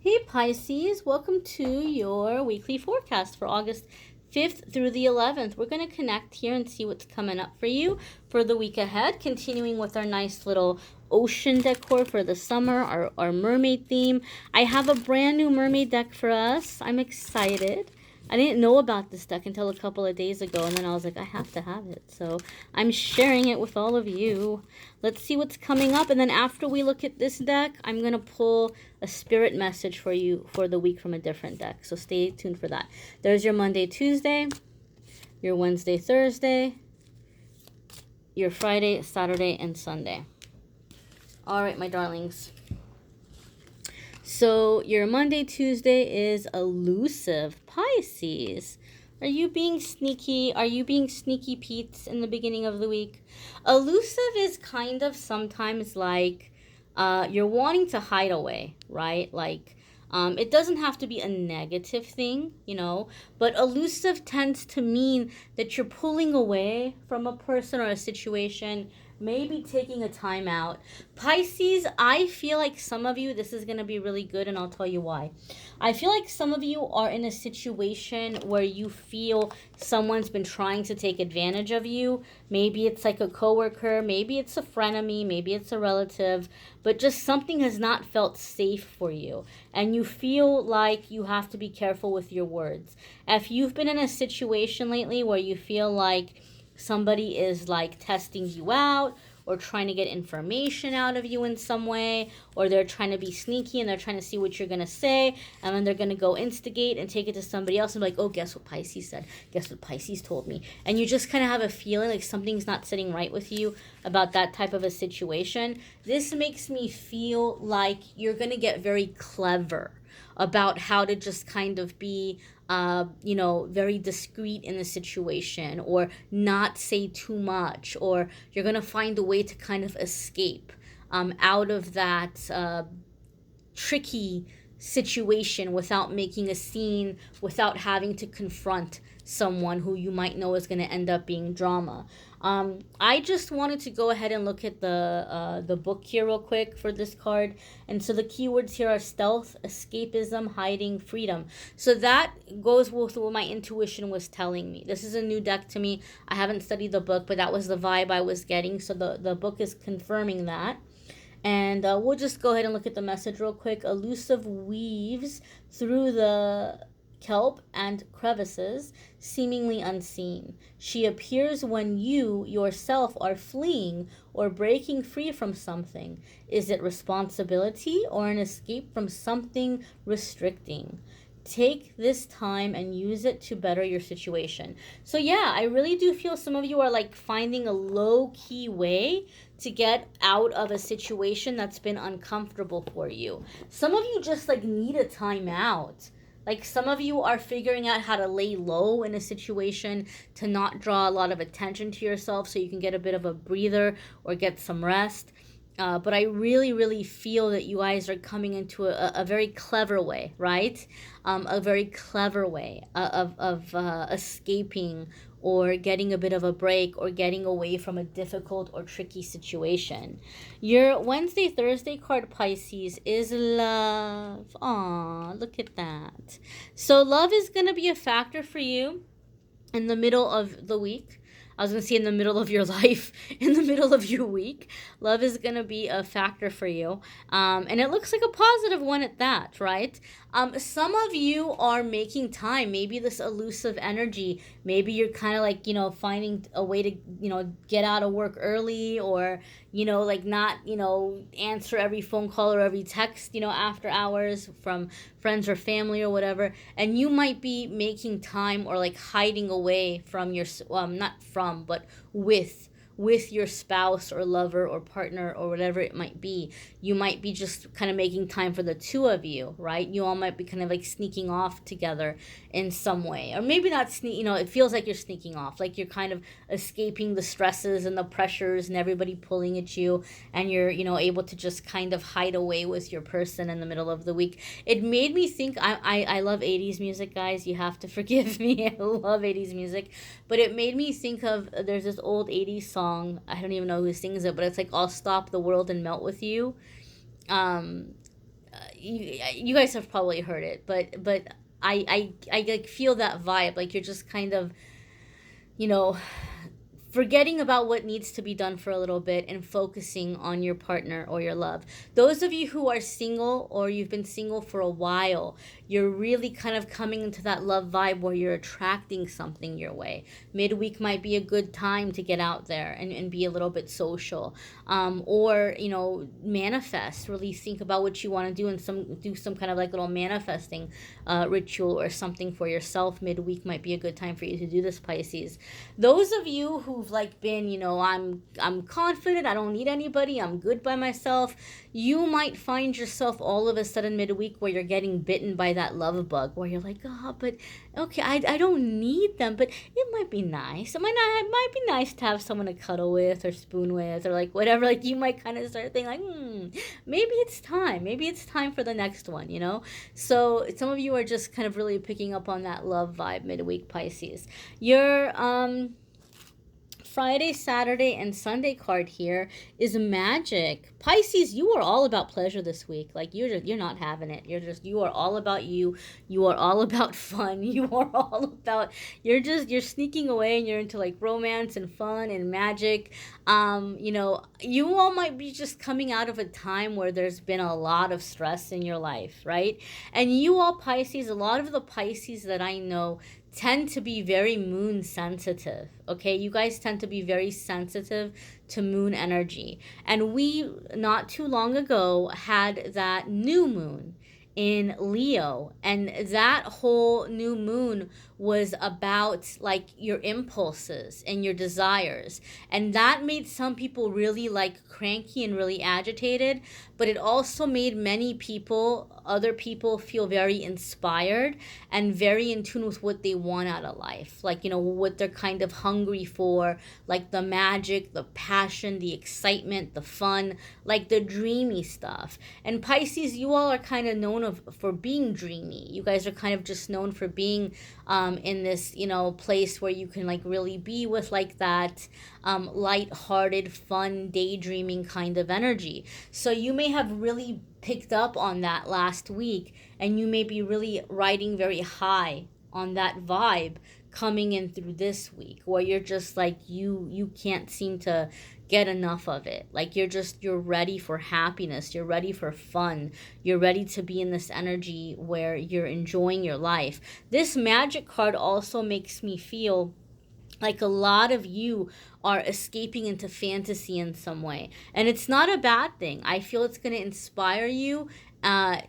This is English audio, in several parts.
Hey Pisces, welcome to your weekly forecast for August 5th through the 11th. We're going to connect here and see what's coming up for you for the week ahead, continuing with our nice little ocean decor for the summer, our mermaid theme. I have a brand new mermaid deck for us. I'm excited. I didn't know about this deck until a couple of days ago, and then I was like, I have to have it. So I'm sharing it with all of you. Let's see what's coming up, and then after we look at this deck, I'm going to pull a spirit message for you for the week from a different deck. So stay tuned for that. There's your Monday, Tuesday, your Wednesday, Thursday, your Friday, Saturday, and Sunday. All right, my darlings. So your Monday, Tuesday is Elusive, Pisces. Are you being sneaky? Are you being sneaky Pete's in the beginning of the week? Elusive is kind of sometimes like you're wanting to hide away, right? Like it doesn't have to be a negative thing, you know, but elusive tends to mean that you're pulling away from a person or a situation, maybe taking a time out. Pisces, I feel like some of you, this is going to be really good, and I'll tell you why. I feel like some of you are in a situation where you feel someone's been trying to take advantage of you. Maybe it's like a coworker, maybe it's a frenemy, maybe it's a relative, but just something has not felt safe for you. And you feel like you have to be careful with your words. If you've been in a situation lately where you feel like somebody is like testing you out or trying to get information out of you in some way, or they're trying to be sneaky and they're trying to see what you're going to say, and then they're going to go instigate and take it to somebody else and be like, oh, guess what Pisces said? Guess what Pisces told me? And you just kind of have a feeling like something's not sitting right with you about that type of a situation. This makes me feel like you're going to get very clever about how to just kind of be very discreet in the situation, or not say too much, or you're going to find a way to kind of escape out of that tricky situation without making a scene, without having to confront someone who you might know is going to end up being drama. I just wanted to go ahead and look at the book here real quick for this card. And so the keywords here are stealth, escapism, hiding, freedom. So that goes with what my intuition was telling me. This is a new deck to me. I haven't studied the book, but that was the vibe I was getting. So the book is confirming that. And we'll just go ahead and look at the message real quick. Elusive weaves through the kelp and crevices, seemingly unseen. She appears when you yourself are fleeing or breaking free from something. Is it responsibility or an escape from something restricting? Take this time and use it to better your situation. So yeah, I really do feel some of you are like finding a low-key way to get out of a situation that's been uncomfortable for you. Some of you just like need a time out. Like some of you are figuring out how to lay low in a situation to not draw a lot of attention to yourself so you can get a bit of a breather or get some rest. But I really, really feel that you guys are coming into a very clever way, right? A very clever way of escaping or getting a bit of a break or getting away from a difficult or tricky situation. Your Wednesday, Thursday card, Pisces, is love. Aw, look at that. So love is going to be a factor for you in the middle of the week. I was going to say in the middle of your life, in the middle of your week. Love is going to be a factor for you. And it looks like a positive one at that, right? Some of you are making time. Maybe this elusive energy, maybe you're kind of like, finding a way to, get out of work early, or, like not, answer every phone call or every text, after hours from friends or family or whatever. And you might be making time or like hiding away from your, not from, but with your spouse or lover or partner or whatever it might be. You might be just kind of making time for the two of you, right? You all might be kind of like sneaking off together in some way. Or maybe not it feels like you're sneaking off, like you're kind of escaping the stresses and the pressures and everybody pulling at you, and you're, able to just kind of hide away with your person in the middle of the week. It made me think, I love 80s music, guys. You have to forgive me. I love 80s music. But it made me think of, there's this old 80s song. I don't even know who sings it, but it's like, I'll stop the world and melt with you. you guys have probably heard it, but I like feel that vibe. Like you're just kind of, you know, forgetting about what needs to be done for a little bit and focusing on your partner or your love. Those of you who are single or you've been single for a while, you're really kind of coming into that love vibe where you're attracting something your way. Midweek might be a good time to get out there and be a little bit social. Or, you know, manifest, really think about what you want to do and do some kind of like little manifesting ritual or something for yourself. Midweek might be a good time for you to do this, Pisces. Those of you who've like been, you know, I'm confident, I don't need anybody, I'm good by myself, you might find yourself all of a sudden midweek where you're getting bitten by that love bug, where you're like, oh, but okay, I don't need them, but it might be nice. It might be nice to have someone to cuddle with or spoon with or like whatever. Like you might kind of start thinking like, maybe it's time. Maybe it's time for the next one, you know? So some of you are just kind of really picking up on that love vibe midweek, Pisces. Your Friday, Saturday, and Sunday card here is magic. Pisces, you are all about pleasure this week. Like you're not having it. You are all about you. You are all about fun. You are all about, you're sneaking away and you're into like romance and fun and magic. You know, you all might be just coming out of a time where there's been a lot of stress in your life, right? And you all Pisces, a lot of the Pisces that I know tend to be very moon sensitive. Okay, you guys tend to be very sensitive to moon energy. And we not too long ago had that new moon in Leo, and that whole new moon was about like your impulses and your desires, and that made some people really like cranky and really agitated, but it also made other people feel very inspired and very in tune with what they want out of life, like, you know, what they're kind of hungry for, like the magic, the passion, the excitement, the fun, like the dreamy stuff. And Pisces, you all are kind of known for being dreamy. You guys are kind of just known for being in this, you know, place where you can like really be with like that light-hearted, fun, daydreaming kind of energy. So you may have really picked up on that last week, and you may be really riding very high on that vibe coming in through this week, where you're just like you can't seem to get enough of it. Like you're ready for happiness, you're ready for fun, you're ready to be in this energy where you're enjoying your life. This magic card also makes me feel like a lot of you are escaping into fantasy in some way. And it's not a bad thing. I feel it's going to inspire you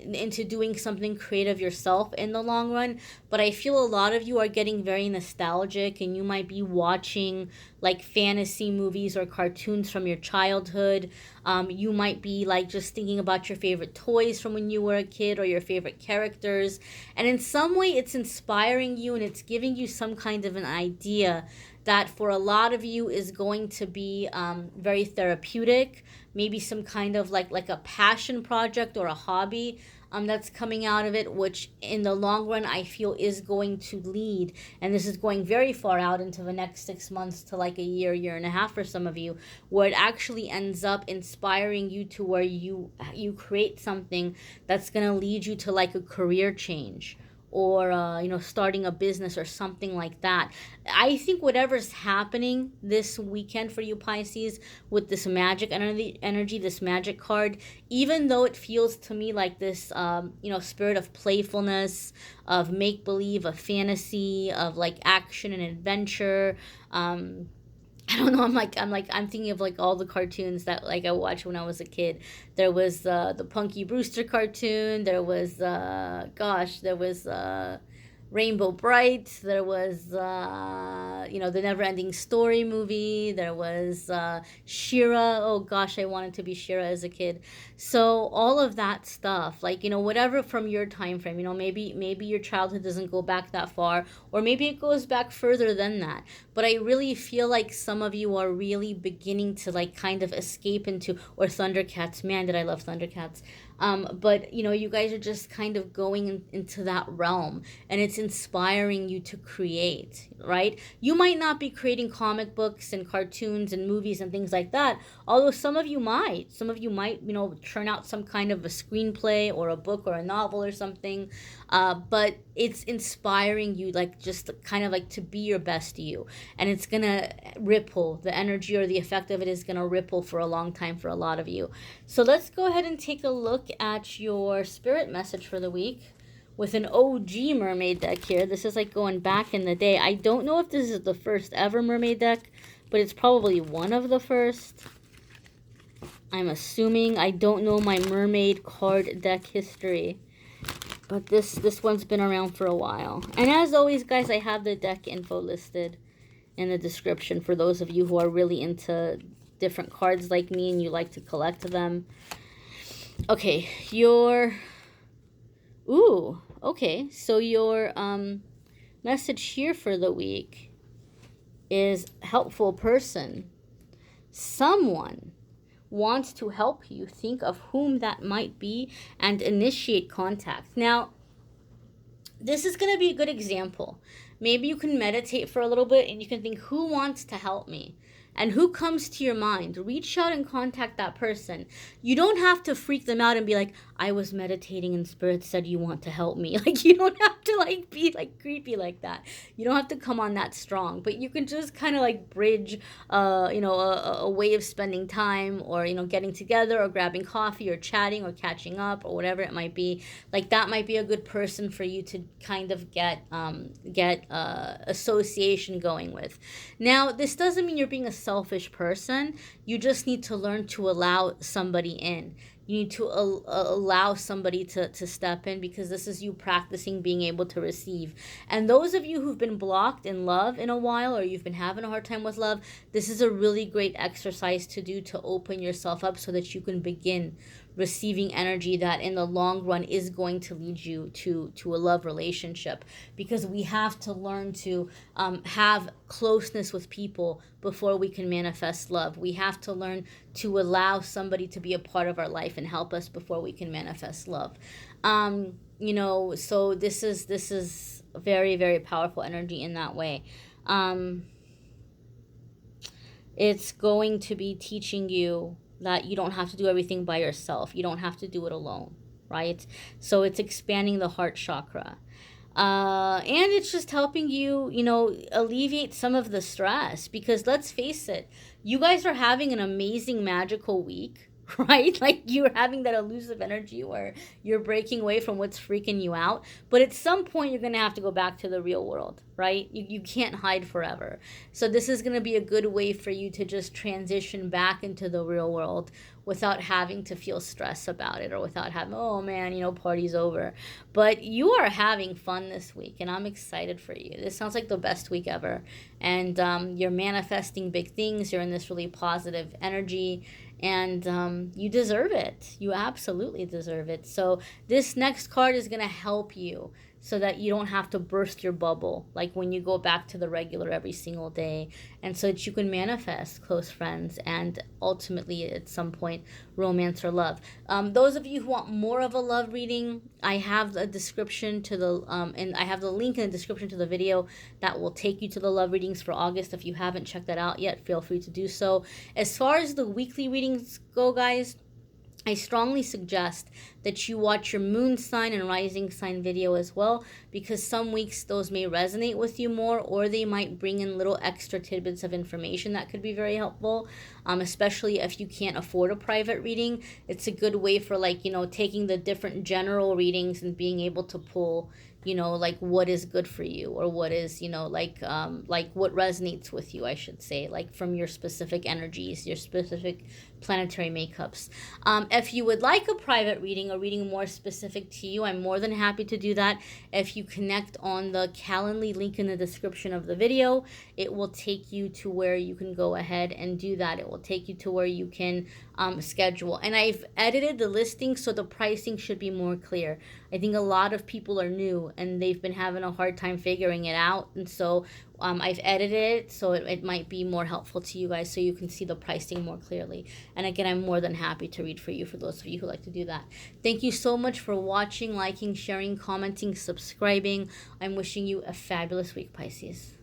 into doing something creative yourself in the long run. But I feel a lot of you are getting very nostalgic, and you might be watching like fantasy movies or cartoons from your childhood. You might be like just thinking about your favorite toys from when you were a kid or your favorite characters. And in some way it's inspiring you, and it's giving you some kind of an idea that for a lot of you is going to be very therapeutic, maybe some kind of like a passion project or a hobby that's coming out of it, which in the long run I feel is going to lead, and this is going very far out into the next 6 months to like a year and a half for some of you, where it actually ends up inspiring you to where you create something that's going to lead you to like a career change, or you know, starting a business or something like that. I think whatever's happening this weekend for you Pisces with this magic energy, this magic card, even though it feels to me like this you know, spirit of playfulness, of make-believe, of fantasy, of like action and adventure, I don't know. I'm thinking of like all the cartoons that like I watched when I was a kid. There was the Punky Brewster cartoon. There was Rainbow Bright. There was you know, the Never Ending Story movie. There was She-Ra. Oh gosh, I wanted to be She-Ra as a kid. So all of that stuff, like, you know, whatever from your time frame, you know, maybe your childhood doesn't go back that far, or maybe it goes back further than that. But I really feel like some of you are really beginning to like kind of escape into, or Thundercats. Man, did I love Thundercats. But you know, you guys are just kind of going into that realm, and it's inspiring you to create, right? You might not be creating comic books and cartoons and movies and things like that, although some of you might. Some of you might, you know, churn out some kind of a screenplay or a book or a novel or something. But it's inspiring you, like, just kind of like to be your best you. And it's gonna ripple, the energy or the effect of it is gonna ripple for a long time for a lot of you. So let's go ahead and take a look at your spirit message for the week with an OG mermaid deck here. This is like going back in the day. I don't know if this is the first ever mermaid deck, but it's probably one of the first. I'm assuming. I don't know my mermaid card deck history, but this one's been around for a while. And as always, guys, I have the deck info listed in the description for those of you who are really into different cards like me and you like to collect them. Okay, okay, so your message here for the week is helpful person. Someone wants to help you. Think of whom that might be and initiate contact. Now, this is going to be a good example. Maybe you can meditate for a little bit and you can think, who wants to help me? And who comes to your mind? Reach out and contact that person. You don't have to freak them out and be like, I was meditating and spirit said you want to help me. Like, you don't have to like be like creepy like that. You don't have to come on that strong, but you can just kind of like bridge, you know, a way of spending time, or, you know, getting together or grabbing coffee or chatting or catching up or whatever it might be. Like, that might be a good person for you to kind of get association going with. Now, this doesn't mean you're being a selfish person. You just need to learn to allow somebody in. You need to allow somebody to step in, because this is you practicing being able to receive. And those of you who've been blocked in love in a while, or you've been having a hard time with love, this is a really great exercise to do to open yourself up so that you can begin receiving energy that in the long run is going to lead you to a love relationship. Because we have to learn to have closeness with people before we can manifest love. We have to learn to allow somebody to be a part of our life and help us before we can manifest love. You know, so this is very, very powerful energy in that way. It's going to be teaching you that you don't have to do everything by yourself. You don't have to do it alone, right? So it's expanding the heart chakra. And it's just helping you, you know, alleviate some of the stress, because let's face it, you guys are having an amazing, magical week, right? Like, you're having that elusive energy where you're breaking away from what's freaking you out. But at some point, you're going to have to go back to the real world, right? You can't hide forever. So this is going to be a good way for you to just transition back into the real world without having to feel stress about it, or without having, oh man, you know, party's over. But you are having fun this week, and I'm excited for you. This sounds like the best week ever. And you're manifesting big things. You're in this really positive energy, and you deserve it. You absolutely deserve it. So this next card is going to help you so that you don't have to burst your bubble, like when you go back to the regular every single day, and so that you can manifest close friends and ultimately at some point romance or love. Those of you who want more of a love reading, I have a description to the and I have the link in the description to the video that will take you to the love readings for August. If you haven't checked that out yet, feel free to do so. As far as the weekly readings go, guys, I strongly suggest that you watch your moon sign and rising sign video as well, because some weeks those may resonate with you more, or they might bring in little extra tidbits of information that could be very helpful, especially if you can't afford a private reading. It's a good way for, like, you know, taking the different general readings and being able to pull, you know, like what is good for you, or what is, you know, like what resonates with you, I should say, like from your specific energies, your specific planetary makeups. If you would like a private reading, a reading more specific to you, I'm more than happy to do that. If you connect on the Calendly link in the description of the video, it will take you to where you can go ahead and do that. It will take you to where you can schedule. And I've edited the listing so the pricing should be more clear. I think a lot of people are new and they've been having a hard time figuring it out. And so I've edited it so it might be more helpful to you guys so you can see the pricing more clearly. And again, I'm more than happy to read for you, for those of you who like to do that. Thank you so much for watching, liking, sharing, commenting, subscribing. I'm wishing you a fabulous week, Pisces.